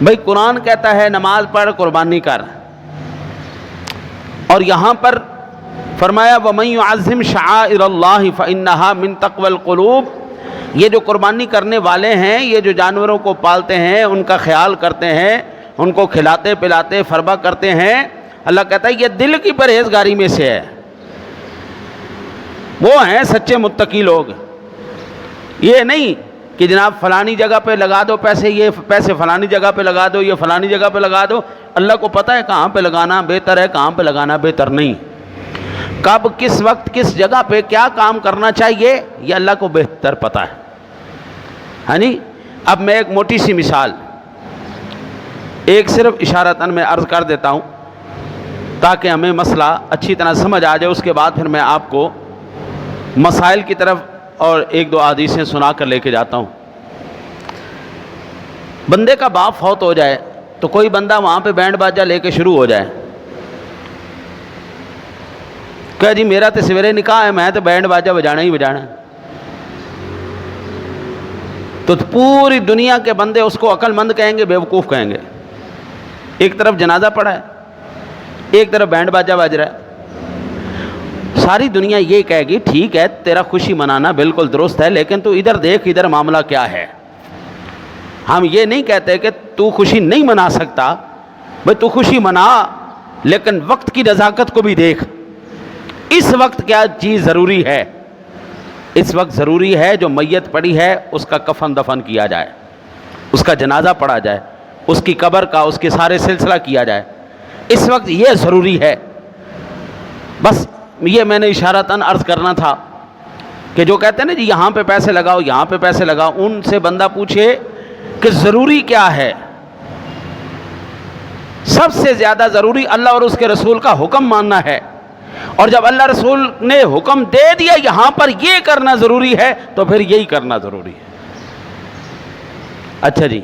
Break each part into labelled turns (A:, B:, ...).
A: بھائی قرآن کہتا ہے نماز پڑھ قربانی کر، اور یہاں پر فرمایا وَمَن يُعَظِّمْ شَعَائِرَ اللَّهِ فَإِنَّهَا مِن تَقْوَى الْقُلُوبِ۔ یہ جو قربانی کرنے والے ہیں، یہ جو جانوروں کو پالتے ہیں، ان کا خیال کرتے ہیں، ان کو کھلاتے پلاتے فربہ کرتے ہیں، اللہ کہتا ہے یہ دل کی پرہیزگاری میں سے ہے، وہ ہیں سچے متقی لوگ۔ یہ نہیں کہ جناب فلانی جگہ پہ لگا دو پیسے، یہ پیسے فلانی جگہ پہ لگا دو، یہ فلانی جگہ پہ لگا دو۔ اللہ کو پتہ ہے کہاں پہ لگانا بہتر ہے، کہاں پہ لگانا بہتر نہیں، کب کس وقت کس جگہ پہ کیا کام کرنا چاہیے، یہ اللہ کو بہتر پتہ ہے۔ ہاں جی، اب میں ایک موٹی سی مثال ایک صرف اشارتاً میں عرض کر دیتا ہوں تاکہ ہمیں مسئلہ اچھی طرح سمجھ آ جائے، اس کے بعد پھر میں آپ کو مسائل کی طرف اور ایک دو حدیثیں سنا کر لے کے جاتا ہوں۔ بندے کا باپ فوت ہو جائے تو کوئی بندہ وہاں پہ بینڈ باجہ لے کے شروع ہو جائے کہ جی میرا تو سویرے نکاح ہے، میں تو بینڈ باجہ بجانا ہی بجانا ہے، تو پوری دنیا کے بندے اس کو عقل مند کہیں گے، بیوقوف کہیں گے۔ ایک طرف جنازہ پڑا ہے، ایک طرف بینڈ باجہ بج رہا ہے، ساری دنیا یہ کہے گی ٹھیک ہے تیرا خوشی منانا بالکل درست ہے، لیکن تو ادھر دیکھ ادھر معاملہ کیا ہے۔ ہم یہ نہیں کہتے کہ تو خوشی نہیں منا سکتا، بھئی تو خوشی منا، لیکن وقت کی نزاکت کو بھی دیکھ، اس وقت کیا چیز ضروری ہے۔ اس وقت ضروری ہے جو میت پڑی ہے اس کا کفن دفن کیا جائے، اس کا جنازہ پڑھا جائے، اس کی قبر کا اس کے سارے سلسلہ کیا جائے، اس وقت یہ ضروری ہے۔ بس یہ میں نے اشارتاً عرض کرنا تھا کہ جو کہتے ہیں نا جی یہاں پہ پیسے لگاؤ یہاں پہ پیسے لگاؤ، ان سے بندہ پوچھے کہ ضروری کیا ہے۔ سب سے زیادہ ضروری اللہ اور اس کے رسول کا حکم ماننا ہے، اور جب اللہ رسول نے حکم دے دیا یہاں پر یہ کرنا ضروری ہے تو پھر یہی کرنا ضروری ہے۔ اچھا جی،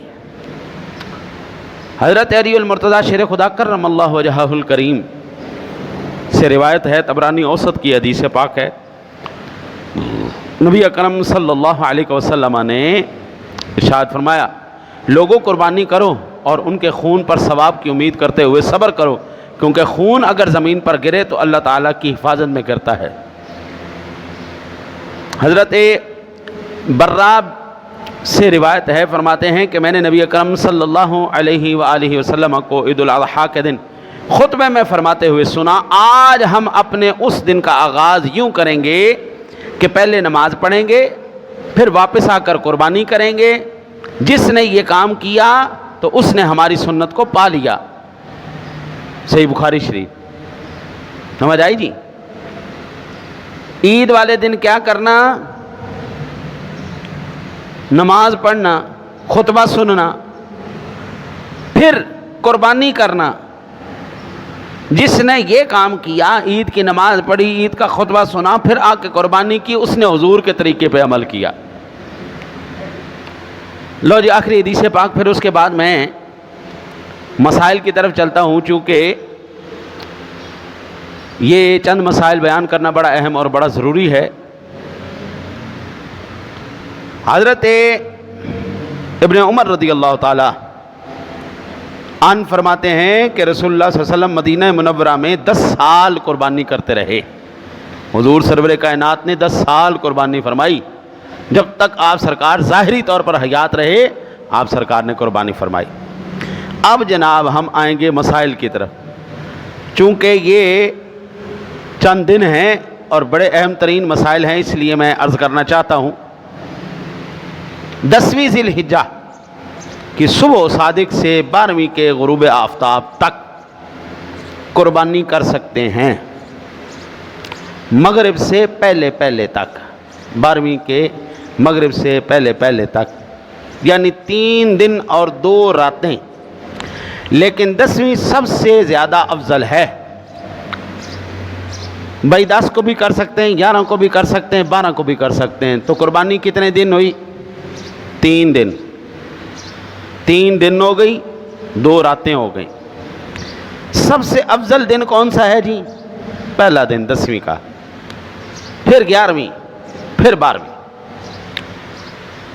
A: حضرت علی المرتضیٰ شیر خدا کرم اللہ وجہہ الکریم سے روایت ہے، طبرانی اوسط کی حدیث پاک ہے، نبی اکرم صلی اللہ علیہ وسلم نے ارشاد فرمایا لوگوں قربانی کرو اور ان کے خون پر ثواب کی امید کرتے ہوئے صبر کرو، کیونکہ خون اگر زمین پر گرے تو اللہ تعالیٰ کی حفاظت میں گرتا ہے۔ حضرت براب سے روایت ہے، فرماتے ہیں کہ میں نے نبی اکرم صلی اللہ علیہ وآلہ وسلم کو عید الاضحیٰ کے دن خطبے میں فرماتے ہوئے سنا، آج ہم اپنے اس دن کا آغاز یوں کریں گے کہ پہلے نماز پڑھیں گے، پھر واپس آ کر قربانی کریں گے، جس نے یہ کام کیا تو اس نے ہماری سنت کو پا لیا۔ صحیح بخاری شریف۔ سمجھ آئی جی؟ عید والے دن کیا کرنا؟ نماز پڑھنا، خطبہ سننا، پھر قربانی کرنا۔ جس نے یہ کام کیا، عید کی نماز پڑھی، عید کا خطبہ سنا، پھر آ کے قربانی کی، اس نے حضور کے طریقے پہ عمل کیا۔ لو جی آخری حدیث پاک، پھر اس کے بعد میں مسائل کی طرف چلتا ہوں، چونکہ یہ چند مسائل بیان کرنا بڑا اہم اور بڑا ضروری ہے۔ حضرت ابن عمر رضی اللہ تعالی عنہ فرماتے ہیں کہ رسول اللہ صلی اللہ علیہ وسلم مدینہ منورہ میں 10 سال قربانی کرتے رہے۔ حضور سرور کائنات نے 10 سال قربانی فرمائی، جب تک آپ سرکار ظاہری طور پر حیات رہے آپ سرکار نے قربانی فرمائی۔ اب جناب ہم آئیں گے مسائل کی طرف، چونکہ یہ چند دن ہیں اور بڑے اہم ترین مسائل ہیں، اس لیے میں عرض کرنا چاہتا ہوں۔ 10ویں ذی الحجہ کی صبح صادق سے 12ویں کے غروب آفتاب تک قربانی کر سکتے ہیں، مغرب سے پہلے پہلے تک، 12ویں کے مغرب سے پہلے پہلے تک، یعنی 3 دن اور 2 راتیں، لیکن 10ویں سب سے زیادہ افضل ہے۔ بھائی 10 کو بھی کر سکتے ہیں، 11 کو بھی کر سکتے ہیں، 12 کو بھی کر سکتے ہیں، تو قربانی کتنے دن ہوئی؟ 3 دن۔ 3 دن ہو گئی، 2 راتیں ہو گئی۔ سب سے افضل دن کون سا ہے جی؟ پہلا دن 10ویں کا، پھر 11ویں، پھر 12ویں۔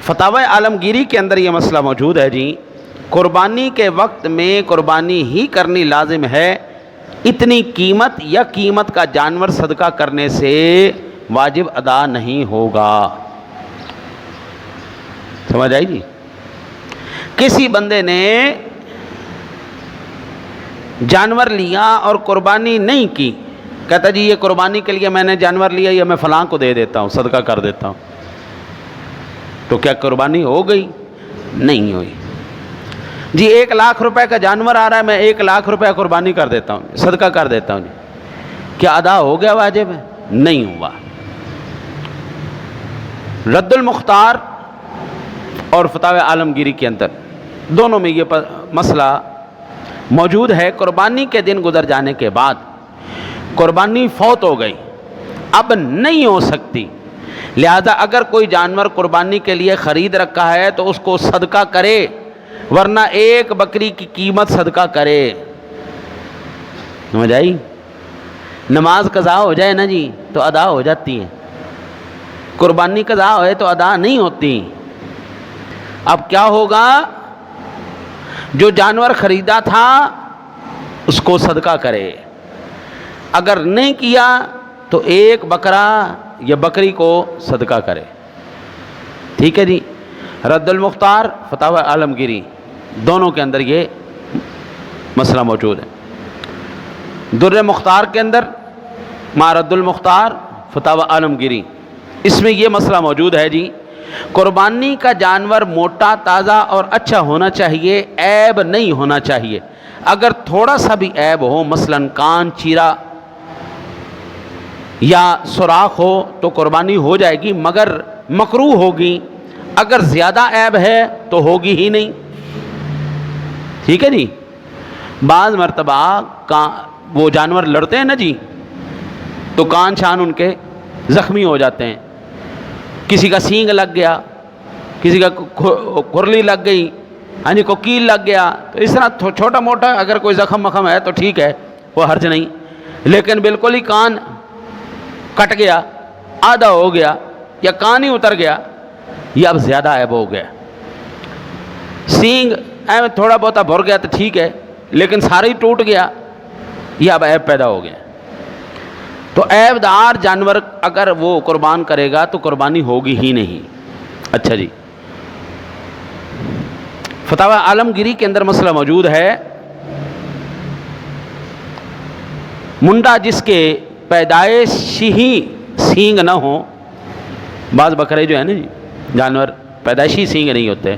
A: فتاوی عالمگیری کے اندر یہ مسئلہ موجود ہے جی قربانی کے وقت میں قربانی ہی کرنی لازم ہے، اتنی قیمت یا قیمت کا جانور صدقہ کرنے سے واجب ادا نہیں ہوگا۔ سمجھ آئی جی؟ کسی بندے نے جانور لیا اور قربانی نہیں کی، کہتا جی یہ قربانی کے لیے میں نے جانور لیا، یہ میں فلاں کو دے دیتا ہوں، صدقہ کر دیتا ہوں، تو کیا قربانی ہو گئی؟ نہیں ہوئی۔ جی 1,00,000 روپے کا جانور آ رہا ہے، میں 1,00,000 روپے قربانی کر دیتا ہوں، صدقہ کر دیتا ہوں، کیا ادا ہو گیا واجب ہے؟ نہیں ہوا۔ رد المختار اور فتاوی عالمگیری کے اندر دونوں میں یہ مسئلہ موجود ہے، قربانی کے دن گزر جانے کے بعد قربانی فوت ہو گئی، اب نہیں ہو سکتی، لہذا اگر کوئی جانور قربانی کے لیے خرید رکھا ہے تو اس کو صدقہ کرے، ورنہ ایک بکری کی قیمت صدقہ کرے۔ سمجھ آئی؟ نماز قضا ہو جائے نا جی تو ادا ہو جاتی ہے، قربانی قضا ہوئے تو ادا نہیں ہوتی۔ اب کیا ہوگا؟ جو جانور خریدا تھا اس کو صدقہ کرے، اگر نہیں کیا تو ایک بکرا یا بکری کو صدقہ کرے۔ ٹھیک ہے جی؟ رد المختار فتاوی عالمگیری دونوں کے اندر یہ مسئلہ موجود ہے۔ در مختار کے اندر مع رد المختار فتاوی عالمگیری، اس میں یہ مسئلہ موجود ہے جی، قربانی کا جانور موٹا، تازہ اور اچھا ہونا چاہیے، عیب نہیں ہونا چاہیے۔ اگر تھوڑا سا بھی عیب ہو، مثلا کان چیرا یا سوراخ ہو تو قربانی ہو جائے گی مگر مکروہ ہوگی، اگر زیادہ عیب ہے تو ہوگی ہی نہیں۔ ٹھیک ہے جی؟ بعض مرتبہ وہ جانور لڑتے ہیں نا جی تو کان شان ان کے زخمی ہو جاتے ہیں، کسی کا سینگ لگ گیا، کسی کا کھرلی لگ گئی، ہاں جی کوکیل لگ گیا، تو اس طرح چھوٹا موٹا اگر کوئی زخم مخم ہے تو ٹھیک ہے، وہ حرج نہیں، لیکن بالکل ہی کان کٹ گیا، آدھا ہو گیا یا کان ہی اتر گیا، یہ اب زیادہ عیب ہو گیا۔ سینگ تھوڑا بہت بھر گیا تو ٹھیک ہے، لیکن سارا ہی ٹوٹ گیا، یہ اب عیب پیدا ہو گیا۔ تو عیب دار جانور اگر وہ قربان کرے گا تو قربانی ہوگی ہی نہیں۔ اچھا جی، فتاوی عالمگیری کے اندر مسئلہ موجود ہے، منڈا جس کے پیدائشی ہی سینگ نہ ہو، بعض بکرے جو ہے نا جی جانور پیدائشی سینگ نہیں ہوتے،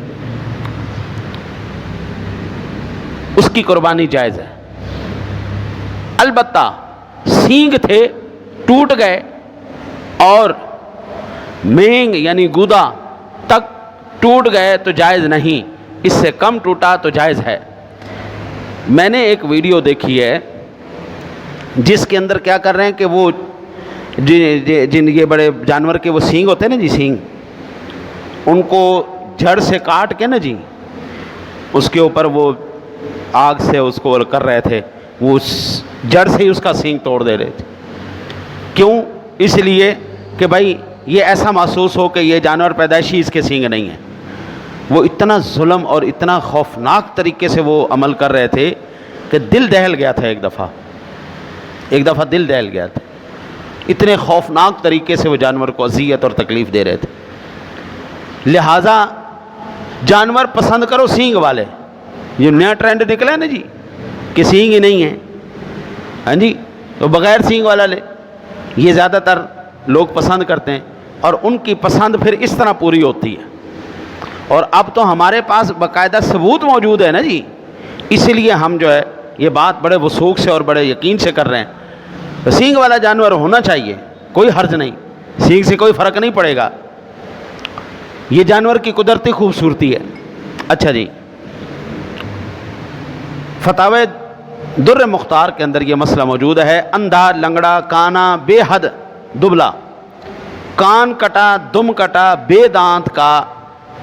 A: اس کی قربانی جائز ہے، البتہ سینگ تھے ٹوٹ گئے اور مینگ یعنی گودا تک ٹوٹ گئے تو جائز نہیں، اس سے کم ٹوٹا تو جائز ہے۔ میں نے ایک ویڈیو دیکھی ہے جس کے اندر کیا کر رہے ہیں کہ وہ جن یہ بڑے جانور کے وہ سینگ ہوتے ہیں نا جی، سینگ ان کو جڑ سے کاٹ کے نا جی اس کے اوپر وہ آگ سے اس کو کر رہے تھے، وہ جڑ سے ہی اس کا سینگ توڑ دے رہے تھے۔ کیوں؟ اس لیے کہ بھائی یہ ایسا محسوس ہو کہ یہ جانور پیدائشی اس کے سینگ نہیں ہیں۔ وہ اتنا ظلم اور اتنا خوفناک طریقے سے وہ عمل کر رہے تھے کہ دل دہل گیا تھا، ایک دفعہ دل دہل گیا تھا، اتنے خوفناک طریقے سے وہ جانور کو اذیت اور تکلیف دے رہے تھے۔ لہٰذا جانور پسند کرو سینگ والے، یہ نیا ٹرینڈ نکلا ہے نا جی کہ سینگ ہی نہیں ہے، ہاں جی تو بغیر سینگ والا لے، یہ زیادہ تر لوگ پسند کرتے ہیں، اور ان کی پسند پھر اس طرح پوری ہوتی ہے۔ اور اب تو ہمارے پاس باقاعدہ ثبوت موجود ہے نا جی، اس لیے ہم جو ہے یہ بات بڑے وثوق سے اور بڑے یقین سے کر رہے ہیں۔ تو سینگ والا جانور ہونا چاہیے، کوئی حرج نہیں، سینگ سے کوئی فرق نہیں پڑے گا، یہ جانور کی قدرتی خوبصورتی ہے۔ اچھا جی، فتاوی در مختار کے اندر یہ مسئلہ موجود ہے، اندھا، لنگڑا، کانا، بے حد دبلا، کان کٹا، دم کٹا، بے دانت کا،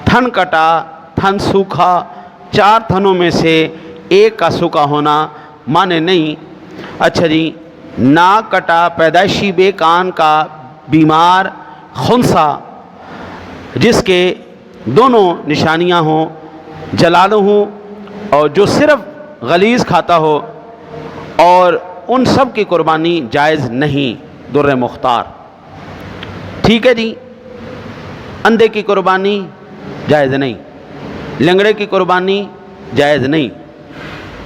A: تھن کٹا، تھن سوکھا، 4 تھنوں میں سے ایک کا سوکھا ہونا مانے نہیں۔ اچھا جی، ناک کٹا، پیدائشی بے کان کا بیمار خنثی جس کے دونوں نشانیاں ہوں، جلالہ ہوں اور جو صرف غلیظ کھاتا ہو، اور ان سب کی قربانی جائز نہیں۔ در مختار۔ ٹھیک ہے جی، اندھے کی قربانی جائز نہیں، لنگڑے کی قربانی جائز نہیں۔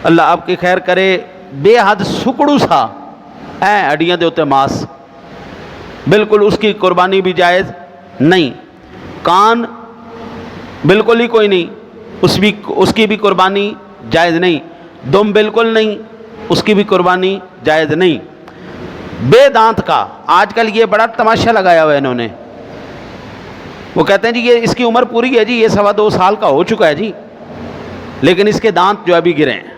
A: اللہ آپ کی خیر کرے، بے حد سکڑو سا ہڈیاں دے ہوتے ماس، بالکل اس کی قربانی بھی جائز نہیں۔ کان بالکل ہی کوئی نہیں، اس کی بھی قربانی جائز نہیں۔ دم بالکل نہیں، اس کی بھی قربانی جائز نہیں۔ بے دانت کا، آج کل یہ بڑا تماشا لگایا ہوا ہے انہوں نے، وہ کہتے ہیں جی یہ اس کی عمر پوری ہے جی، یہ 2.25 سال کا ہو چکا ہے جی، لیکن اس کے دانت جو ابھی گرے ہیں۔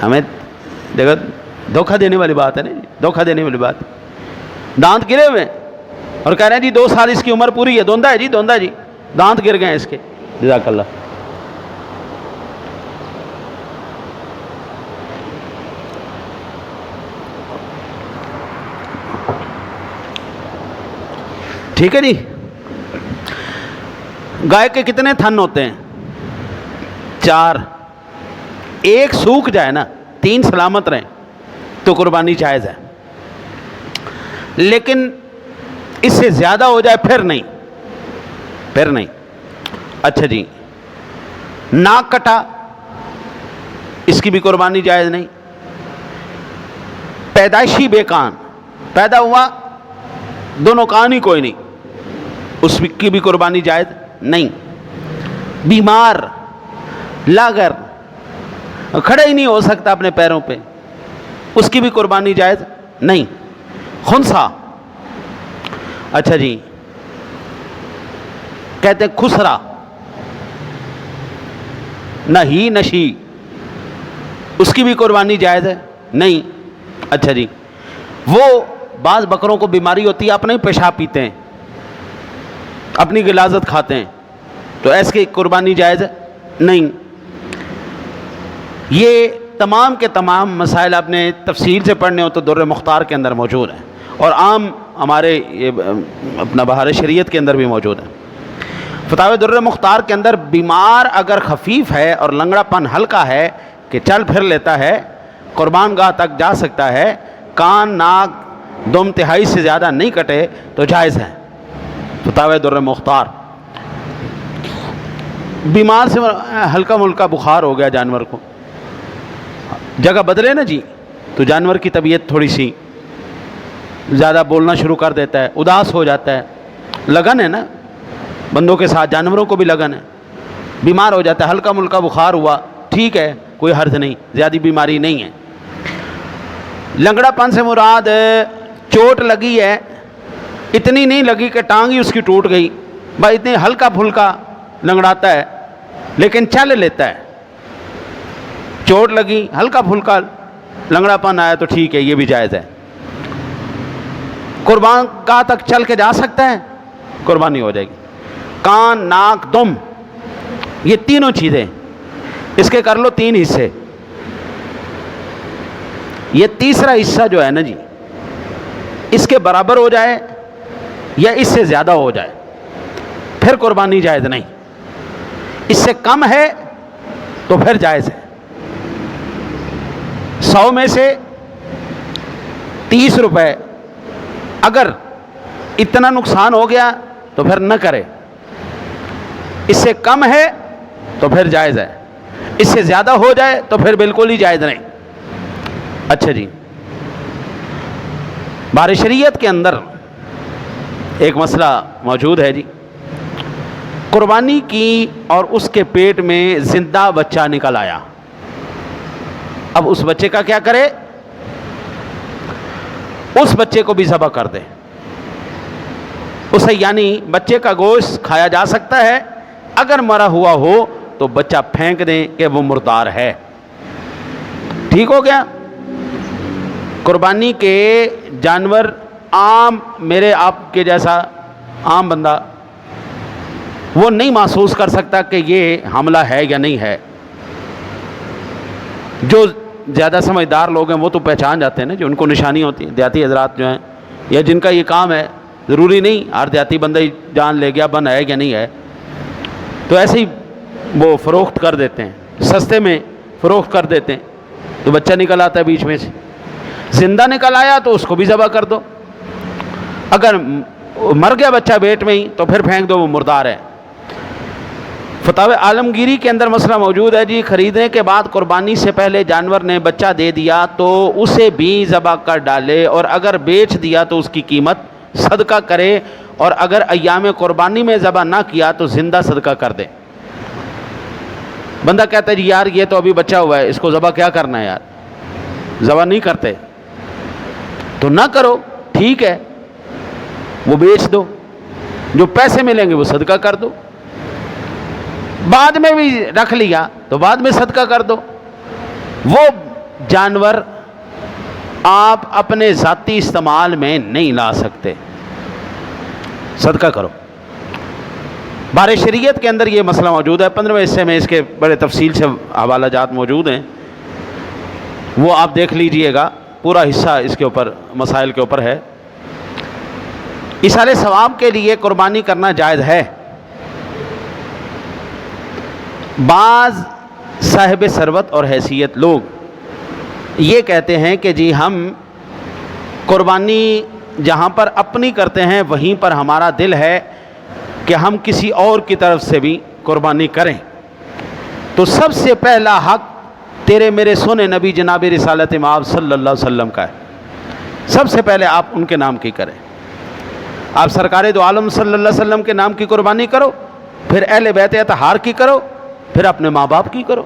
A: ہمیں دیکھو دھوکہ دینے والی بات ہے نا، دھوکہ دینے والی بات، دانت گرے ہوئے اور کہہ رہے ہیں جی 2 سال اس کی عمر پوری ہے، دوندا ہے جی، دوندا جی، دانت گر گئے ہیں اس کے۔ جزاک اللہ۔ ٹھیک ہے جی۔ گائے کے کتنے تھن ہوتے ہیں؟ 4۔ ایک سوکھ جائے نا، 3 سلامت رہیں تو قربانی جائز ہے، لیکن اس سے زیادہ ہو جائے پھر نہیں، پھر نہیں۔ اچھا جی، ناک کٹا، اس کی بھی قربانی جائز نہیں۔ پیدائشی بے کان، پیدا ہوا دونوں کان ہی کوئی نہیں، اس کی بھی قربانی جائز نہیں۔ بیمار، لاغر، کھڑا ہی نہیں ہو سکتا اپنے پیروں پہ، اس کی بھی قربانی جائز نہیں۔ خنثی، اچھا جی، کہتے ہیں خسرا، نہ ہی نشی، اس کی بھی قربانی جائز ہے نہیں۔ اچھا جی، وہ بعض بکروں کو بیماری ہوتی ہے، اپنے ہی پیشاب پیتے ہیں، اپنی غلاظت کھاتے ہیں، تو ایسے کی قربانی جائز نہیں۔ یہ تمام کے تمام مسائل آپ نے تفصیل سے پڑھنے ہو تو در مختار کے اندر موجود ہیں، اور عام ہمارے اپنا بہار شریعت کے اندر بھی موجود ہیں۔ فتاوی در مختار کے اندر بیمار اگر خفیف ہے اور لنگڑا پن ہلکا ہے کہ چل پھر لیتا ہے، قربان گاہ تک جا سکتا ہے، کان ناک دم تہائی سے زیادہ نہیں کٹے تو جائز ہے۔ فتاوی در مختار۔ بیمار سے ہلکا ملکا بخار ہو گیا جانور کو، جگہ بدلے نا جی، تو جانور کی طبیعت تھوڑی سی زیادہ بولنا شروع کر دیتا ہے، اداس ہو جاتا ہے، لگن ہے نا بندوں کے ساتھ، جانوروں کو بھی لگن ہے، بیمار ہو جاتا ہے، ہلکا ملکا بخار ہوا، ٹھیک ہے، کوئی حرج نہیں، زیادہ بیماری نہیں ہے۔ لنگڑا پن سے مراد چوٹ لگی ہے، اتنی نہیں لگی کہ ٹانگ ہی اس کی ٹوٹ گئی، بھائی اتنے ہلکا پھلکا لنگڑاتا ہے لیکن چل لیتا ہے، چوٹ لگی ہلکا پھلکا لنگڑا پن آیا تو ٹھیک ہے، یہ بھی جائز ہے۔ قربان گاہ تک چل کے جا سکتا ہے، قربانی ہو جائے گی۔ کان ناک دم، یہ تینوں چیزیں اس کے کر لو 3 حصے، یہ تیسرا حصہ جو ہے نا جی، اس کے برابر ہو جائے یا اس سے زیادہ ہو جائے پھر قربانی جائز نہیں، اس سے کم ہے تو پھر جائز ہے۔ 100 میں سے 30 روپے، اگر اتنا نقصان ہو گیا تو پھر نہ کرے، اس سے کم ہے تو پھر جائز ہے، اس سے زیادہ ہو جائے تو پھر بالکل ہی جائز نہیں۔ اچھا جی، بہار شریعت کے اندر ایک مسئلہ موجود ہے جی، قربانی کی اور اس کے پیٹ میں زندہ بچہ نکل آیا، اب اس بچے کا کیا کرے؟ اس بچے کو بھی ذبح کر دے، اسے یعنی بچے کا گوشت کھایا جا سکتا ہے، اگر مرا ہوا ہو تو بچہ پھینک دیں کہ وہ مردار ہے، ٹھیک ہو گیا۔ قربانی کے جانور عام میرے آپ کے جیسا عام بندہ وہ نہیں محسوس کر سکتا کہ یہ حملہ ہے یا نہیں ہے، جو زیادہ سمجھدار لوگ ہیں وہ تو پہچان جاتے ہیں نا، جو ان کو نشانی ہوتی ہے، دیہاتی حضرات جو ہیں یا جن کا یہ کام ہے، ضروری نہیں ہر دیہاتی بندہ ہی جان لے گیا بن ہے یا نہیں ہے، تو ایسے ہی وہ فروخت کر دیتے ہیں، سستے میں فروخت کر دیتے ہیں تو بچہ نکل آتا ہے بیچ میں سے، زندہ نکل آیا تو اس کو بھی ذبح کر دو، اگر مر گیا بچہ پیٹ میں ہی تو پھر پھینک دو، وہ مردار ہے۔ فتاوی عالمگیری کے اندر مسئلہ موجود ہے جی، خریدنے کے بعد قربانی سے پہلے جانور نے بچہ دے دیا تو اسے بھی ذبح کر ڈالے، اور اگر بیچ دیا تو اس کی قیمت صدقہ کرے، اور اگر ایام قربانی میں ذبح نہ کیا تو زندہ صدقہ کر دے۔ بندہ کہتا ہے جی یار یہ تو ابھی بچہ ہوا ہے، اس کو ذبح کیا کرنا ہے یار، ذبح نہیں کرتے تو نہ کرو، ٹھیک ہے، وہ بیچ دو، جو پیسے ملیں گے وہ صدقہ کر دو، بعد میں بھی رکھ لیا تو بعد میں صدقہ کر دو۔ وہ جانور آپ اپنے ذاتی استعمال میں نہیں لا سکتے، صدقہ کرو۔ بارِ شریعت کے اندر یہ مسئلہ موجود ہے، 15ویں حصے میں اس کے بڑے تفصیل سے حوالہ جات موجود ہیں، وہ آپ دیکھ لیجئے گا، پورا حصہ اس کے اوپر مسائل کے اوپر ہے۔ ایصال ثواب کے لیے قربانی کرنا جائز ہے۔ بعض صاحب ثروت اور حیثیت لوگ یہ کہتے ہیں کہ جی ہم قربانی جہاں پر اپنی کرتے ہیں وہیں پر ہمارا دل ہے کہ ہم کسی اور کی طرف سے بھی قربانی کریں، تو سب سے پہلا حق تیرے میرے سونے نبی جناب رسالت مآب صلی اللہ علیہ وسلم کا ہے، سب سے پہلے آپ ان کے نام کی کریں، آپ سرکار دو عالم صلی اللہ علیہ وسلم کے نام کی قربانی کرو، پھر اہل بیت اطہار کی کرو، پھر اپنے ماں باپ کی کرو،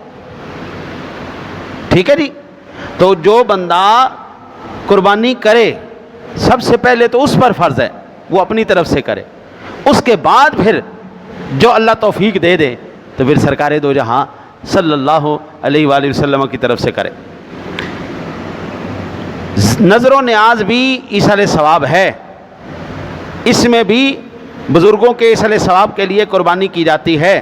A: ٹھیک ہے جی۔ تو جو بندہ قربانی کرے سب سے پہلے تو اس پر فرض ہے وہ اپنی طرف سے کرے، اس کے بعد پھر جو اللہ توفیق دے دے تو پھر سرکار دو جہاں صلی اللہ علیہ وآلہ وسلم کی طرف سے کرے۔ نظر و نیاز بھی ایصال ثواب ہے، اس میں بھی بزرگوں کے ایصال ثواب کے لیے قربانی کی جاتی ہے۔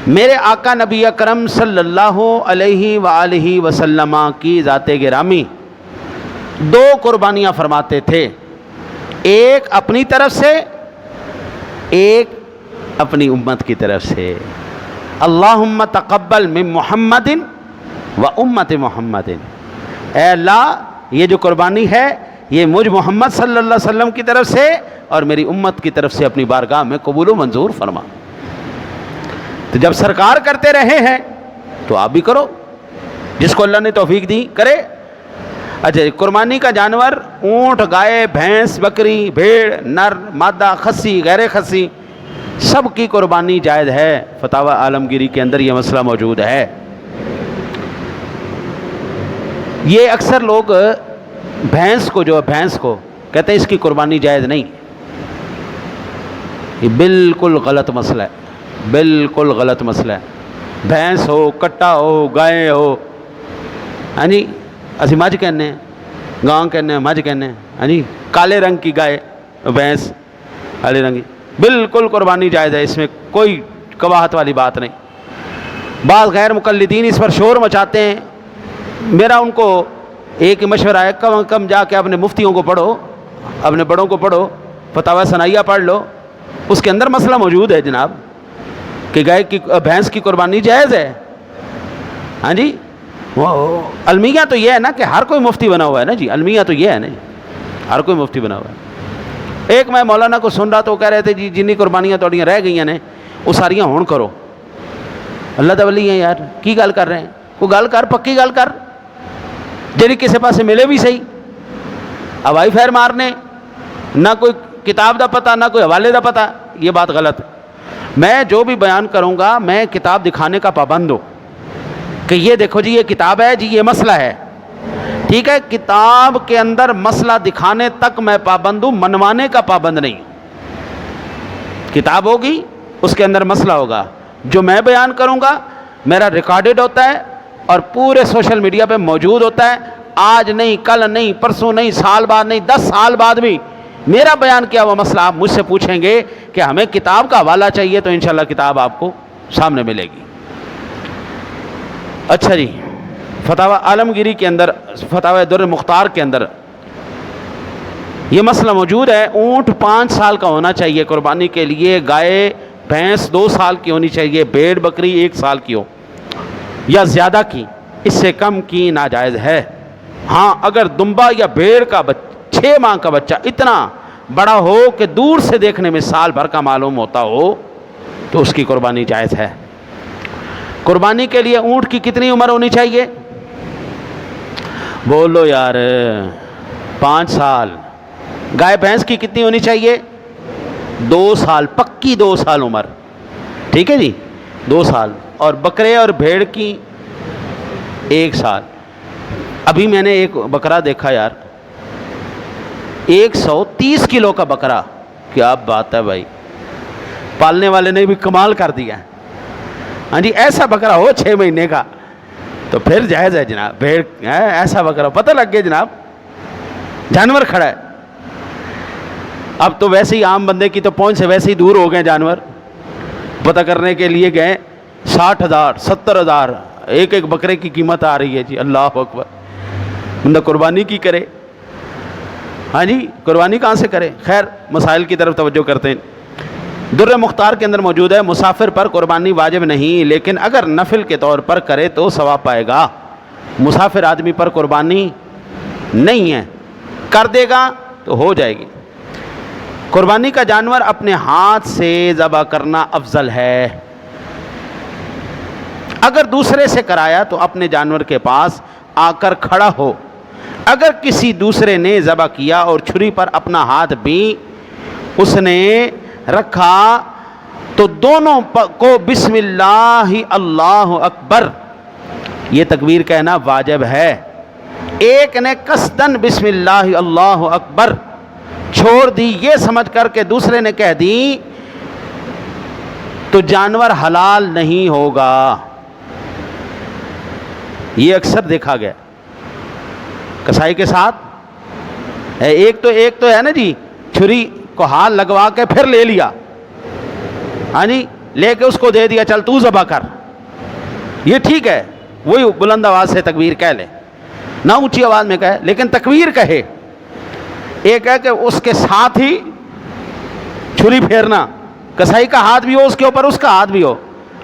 A: میرے آقا نبی اکرم صلی اللہ علیہ وآلہ وسلم کی ذات گرامی دو قربانیاں فرماتے تھے، ایک اپنی طرف سے، ایک اپنی امت کی طرف سے۔ اللہم تقبل من محمد و امت محمد، اے اللہ یہ جو قربانی ہے یہ مجھ محمد صلی اللہ علیہ وسلم کی طرف سے اور میری امت کی طرف سے اپنی بارگاہ میں قبول و منظور فرما۔ تو جب سرکار کرتے رہے ہیں تو آپ بھی کرو، جس کو اللہ نے توفیق دی کرے۔ اچھا، قربانی کا جانور اونٹ، گائے، بھینس، بکری، بھیڑ، نر، مادہ، خصی، غیر خصی، سب کی قربانی جائز ہے۔ فتاوی عالمگیری کے اندر یہ مسئلہ موجود ہے۔ یہ اکثر لوگ بھینس کو کہتے ہیں اس کی قربانی جائز نہیں، یہ بالکل غلط مسئلہ ہے، بالکل غلط مسئلہ ہے۔ بھینس ہو، کٹا ہو، گائے ہو، ہاں جی، اسی مجھ کہنے ہیں، گاؤں کہنے ہیں، مجھ کہنے ہیں، ہاں جی، کالے رنگ کی گائے، بھینس کالے رنگ کی، بالکل قربانی جائز ہے، اس میں کوئی قباحت والی بات نہیں۔ بعض غیر مقلدین اس پر شور مچاتے ہیں، میرا ان کو ایک ہی مشورہ ہے، کم از کم جا کے اپنے مفتیوں کو پڑھو، اپنے بڑوں کو پڑھو، فتاوی ثنائیہ پڑھ لو، اس کے اندر مسئلہ موجود ہے جناب کہ گائے کی بھینس کی قربانی جائز ہے، ہاں جی۔ المیہ تو یہ ہے نا کہ ہر کوئی مفتی بنا ہوا ہے نا جی، المیہ تو یہ ہے نا، ہر کوئی مفتی بنا ہوا ہے۔ ایک میں مولانا کو سن رہا تو وہ کہہ رہے تھے جی جنی قربانیاں توڑیاں رہ گئی ہیں وہ ساریاں ہون کرو۔ اللہ دا ولی ہیں یار، کی گل کر رہے ہیں؟ وہ گل کر، پکی گل کر، جی کسی پاسے ملے بھی صحیح، ہوائی فیر مارنے، نہ کوئی کتاب دا پتہ، نہ کوئی حوالے دا پتہ، یہ بات غلط ہے۔ میں جو بھی بیان کروں گا میں کتاب دکھانے کا پابند ہوں کہ یہ دیکھو جی یہ کتاب ہے جی، یہ مسئلہ ہے، ٹھیک ہے، کتاب کے اندر مسئلہ دکھانے تک میں پابند ہوں، منوانے کا پابند نہیں۔ کتاب ہوگی اس کے اندر مسئلہ ہوگا، جو میں بیان کروں گا میرا ریکارڈڈ ہوتا ہے اور پورے سوشل میڈیا پہ موجود ہوتا ہے، آج نہیں، کل نہیں، پرسوں نہیں، سال بعد نہیں، 10 سال بعد بھی میرا بیان کیا ہوا مسئلہ آپ مجھ سے پوچھیں گے کہ ہمیں کتاب کا حوالہ چاہیے تو انشاءاللہ کتاب آپ کو سامنے ملے گی۔ اچھا جی، فتاوی عالمگیری کے اندر، فتاوی در مختار کے اندر یہ مسئلہ موجود ہے، اونٹ 5 سال کا ہونا چاہیے قربانی کے لیے، گائے بھینس 2 سال کی ہونی چاہیے، بھیڑ بکری 1 سال کی ہو یا زیادہ کی، اس سے کم کی ناجائز ہے۔ ہاں اگر دمبا یا بھیڑ کا 6 ماہ کا بچہ اتنا بڑا ہو کہ دور سے دیکھنے میں سال بھر کا معلوم ہوتا ہو تو اس کی قربانی جائز ہے۔ قربانی کے لیے اونٹ کی کتنی عمر ہونی چاہیے؟ بولو یار 5 سال۔ گائے بھینس کی کتنی ہونی چاہیے؟ 2 سال، پکی 2 سال عمر، ٹھیک ہے جی، 2 سال۔ اور بکرے اور بھیڑ کی 1 سال۔ ابھی میں نے ایک بکرا دیکھا یار، 130 کلو کا بکرا، کیا بات ہے بھائی، پالنے والے نے بھی کمال کر دیا۔ ہاں جی، ایسا بکرا ہو 6 مہینے کا تو پھر جائز ہے جناب۔ بھیڑ ایسا بکرا، پتہ لگ گیا جناب جانور کھڑا ہے۔ اب تو ویسے ہی عام بندے کی تو پہنچ سے ویسے ہی دور ہو گئے جانور، پتہ کرنے کے لیے گئے 60,000 70,000 ایک بکرے کی قیمت آ رہی ہے جی، اللہ اکبر۔ بندہ قربانی کی کرے، ہاں جی قربانی کہاں سے کرے؟ خیر مسائل کی طرف توجہ کرتے ہیں۔ در مختار کے اندر موجود ہے، مسافر پر قربانی واجب نہیں، لیکن اگر نفل کے طور پر کرے تو ثواب پائے گا۔ مسافر آدمی پر قربانی نہیں ہے، کر دے گا تو ہو جائے گی۔ قربانی کا جانور اپنے ہاتھ سے ذبح کرنا افضل ہے۔ اگر دوسرے سے کرایا تو اپنے جانور کے پاس آ کر کھڑا ہو۔ اگر کسی دوسرے نے ذبح کیا اور چھری پر اپنا ہاتھ بھی اس نے رکھا تو دونوں کو بسم اللہ اللہ اکبر یہ تکبیر کہنا واجب ہے۔ ایک نے قصدن بسم اللہ اللہ اکبر چھوڑ دی یہ سمجھ کر کہ دوسرے نے کہہ دی تو جانور حلال نہیں ہوگا۔ یہ اکثر دیکھا گیا کسائی کے ساتھ۔ ایک تو ہے نا جی، چھری کو ہاتھ لگوا کے پھر لے لیا، ہاں جی لے کے اس کو دے دیا، چل تو ذبح کر۔ یہ ٹھیک ہے، وہی بلند آواز سے تکبیر کہہ لے، نہ اونچی آواز میں کہے لیکن تکبیر کہے۔ ایک ہے کہ اس کے ساتھ ہی چھری پھیرنا، کسائی کا ہاتھ بھی ہو اس کے اوپر، اس کا ہاتھ بھی ہو۔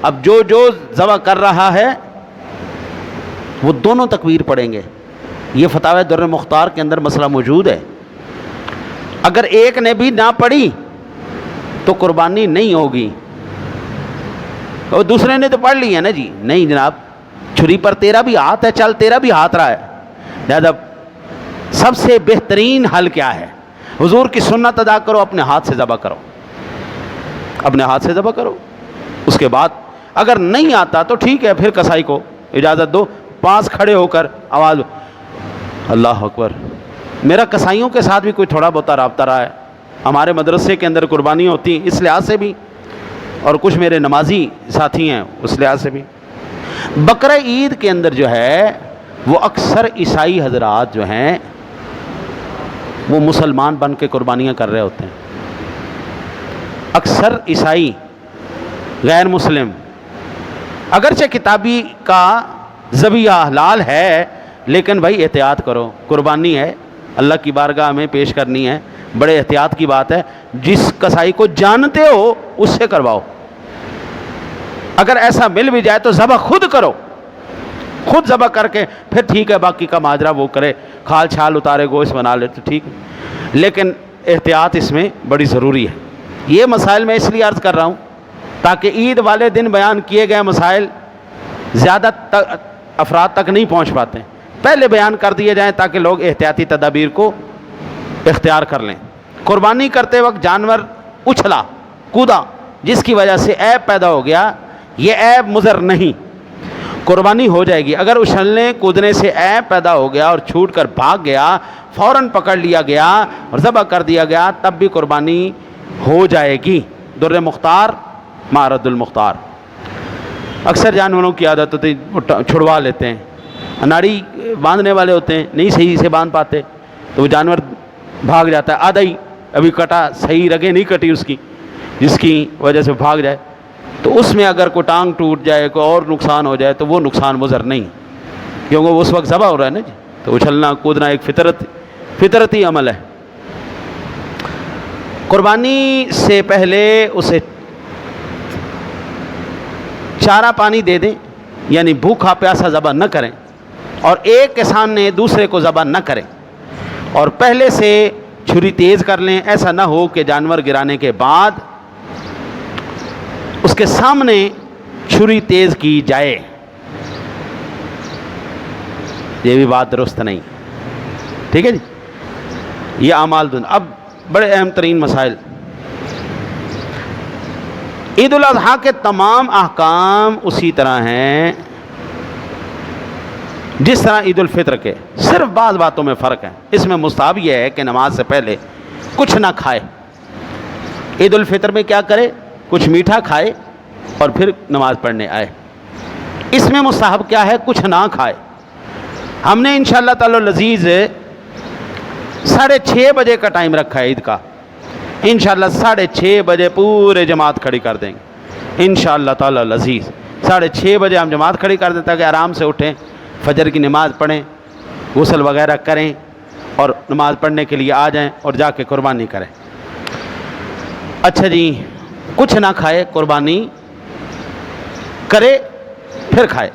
A: اب جو ذبح کر رہا ہے وہ دونوں تکبیر پڑھیں گے۔ یہ فتاوی در مختار کے اندر مسئلہ موجود ہے۔ اگر ایک نے بھی نہ پڑھی تو قربانی نہیں ہوگی، اور دوسرے نے تو پڑھ لی ہے نا جی، نہیں جناب چھری پر تیرا بھی ہاتھ ہے، چل تیرا بھی ہاتھ رہا ہے۔ لہذا سب سے بہترین حل کیا ہے؟ حضور کی سنت ادا کرو، اپنے ہاتھ سے ذبح کرو، اپنے ہاتھ سے ذبح کرو۔ اس کے بعد اگر نہیں آتا تو ٹھیک ہے، پھر کسائی کو اجازت دو، پاس کھڑے ہو کر آواز اللہ اکبر۔ میرا کسائیوں کے ساتھ بھی کوئی تھوڑا بہت رابطہ رہا ہے، ہمارے مدرسے کے اندر قربانی ہوتی ہیں اس لحاظ سے بھی، اور کچھ میرے نمازی ساتھی ہیں اس لحاظ سے بھی۔ بقرہ عید کے اندر جو ہے وہ اکثر عیسائی حضرات جو ہیں وہ مسلمان بن کے قربانیاں کر رہے ہوتے ہیں۔ اکثر عیسائی غیر مسلم، اگرچہ کتابی کا ذبیحہ حلال ہے لیکن بھائی احتیاط کرو، قربانی ہے اللہ کی بارگاہ میں پیش کرنی ہے، بڑے احتیاط کی بات ہے۔ جس کسائی کو جانتے ہو اس سے کرواؤ، اگر ایسا مل بھی جائے تو ذبح خود کرو، خود ذبح کر کے پھر ٹھیک ہے، باقی کا ماجرا وہ کرے، کھال چھال اتارے گوشت بنا لے تو ٹھیک ہے، لیکن احتیاط اس میں بڑی ضروری ہے۔ یہ مسائل میں اس لیے عرض کر رہا ہوں تاکہ عید والے دن بیان کیے گئے مسائل زیادہ افراد تک نہیں پہنچ پاتے، پہلے بیان کر دیے جائیں تاکہ لوگ احتیاطی تدابیر کو اختیار کر لیں۔ قربانی کرتے وقت جانور اچھلا کودا جس کی وجہ سے عیب پیدا ہو گیا، یہ عیب مضر نہیں، قربانی ہو جائے گی۔ اگر اچھلنے کودنے سے عیب پیدا ہو گیا اور چھوٹ کر بھاگ گیا، فوراً پکڑ لیا گیا اور ذبح کر دیا گیا، تب بھی قربانی ہو جائے گی۔ در مختار معرض المختار۔ اکثر جانوروں کی عادت ہوتی ہے چھڑوا لیتے ہیں، اناڑی باندھنے والے ہوتے ہیں نہیں صحیح سے باندھ پاتے تو وہ جانور بھاگ جاتا ہے، آدھا ہی ابھی کٹا، صحیح رگیں نہیں کٹی اس کی، جس کی وجہ سے بھاگ جائے، تو اس میں اگر کوئی ٹانگ ٹوٹ جائے، کوئی اور نقصان ہو جائے تو وہ نقصان مضر نہیں، کیونکہ وہ اس وقت ذبح ہو رہا ہے نا جی، تو اچھلنا کودنا ایک فطرتی عمل ہے۔ قربانی سے پہلے اسے چارہ پانی دے دیں، یعنی بھوکھا پیاسا ذبح نہ کریں، اور ایک کے سامنے دوسرے کو ذبح نہ کریں، اور پہلے سے چھری تیز کر لیں. ایسا نہ ہو کہ جانور گرانے کے بعد اس کے سامنے چھری تیز کی جائے، یہ بھی بات درست نہیں. ٹھیک ہے جی، یہ اعمال دن. اب بڑے اہم ترین مسائل. عید الاضحیٰ کے تمام احکام اسی طرح ہیں جس طرح عید الفطر کے، صرف بعض باتوں میں فرق ہے. اس میں مستحب یہ ہے کہ نماز سے پہلے کچھ نہ کھائے. عید الفطر میں کیا کرے؟ کچھ میٹھا کھائے اور پھر نماز پڑھنے آئے. اس میں مستحب کیا ہے؟ کچھ نہ کھائے. ہم نے انشاءاللہ تعالی العزیز 6:30 بجے کا ٹائم رکھا ہے عید کا. انشاءاللہ 6:30 بجے پورے جماعت کھڑی کر دیں گے انشاءاللہ تعالی العزیز. 6:30 بجے ہم جماعت کھڑی کر دیں تاکہ آرام سے اٹھیں، فجر کی نماز پڑھیں، غسل وغیرہ کریں اور نماز پڑھنے کے لیے آ جائیں اور جا کے قربانی کریں. اچھا جی، کچھ نہ کھائے، قربانی کرے پھر کھائے.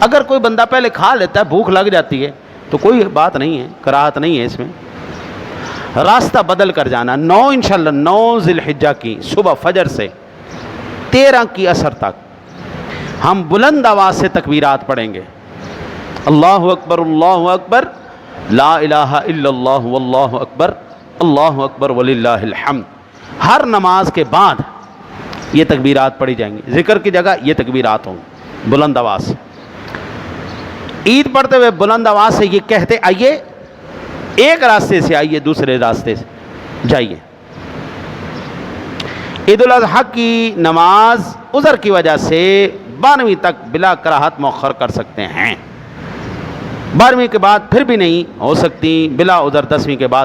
A: اگر کوئی بندہ پہلے کھا لیتا ہے، بھوک لگ جاتی ہے، تو کوئی بات نہیں ہے، کراہت نہیں ہے اس میں. راستہ بدل کر جانا. 9 انشاءاللہ 9 ذی الحجہ کی صبح فجر سے 13 کی عصر تک ہم بلند آواز سے تکبیرات پڑھیں گے. اللہ اکبر اللہ اکبر، لا الہ الا اللہ واللہ اکبر، اللہ اکبر وللہ الحمد. ہر نماز کے بعد یہ تکبیرات پڑھی جائیں گی. ذکر کی جگہ یہ تکبیرات ہوں بلند آواز سے. عید پڑھتے ہوئے بلند آواز سے یہ کہتے آئیے، ایک راستے سے آئیے، دوسرے راستے سے جائیے. عید الاضحیٰ کی نماز عذر کی وجہ سے 12ویں تک بلا کراہت مؤخر کر سکتے ہیں. 12ویں کے بعد پھر بھی نہیں ہو سکتی، بلا عذر 10ویں کے بعد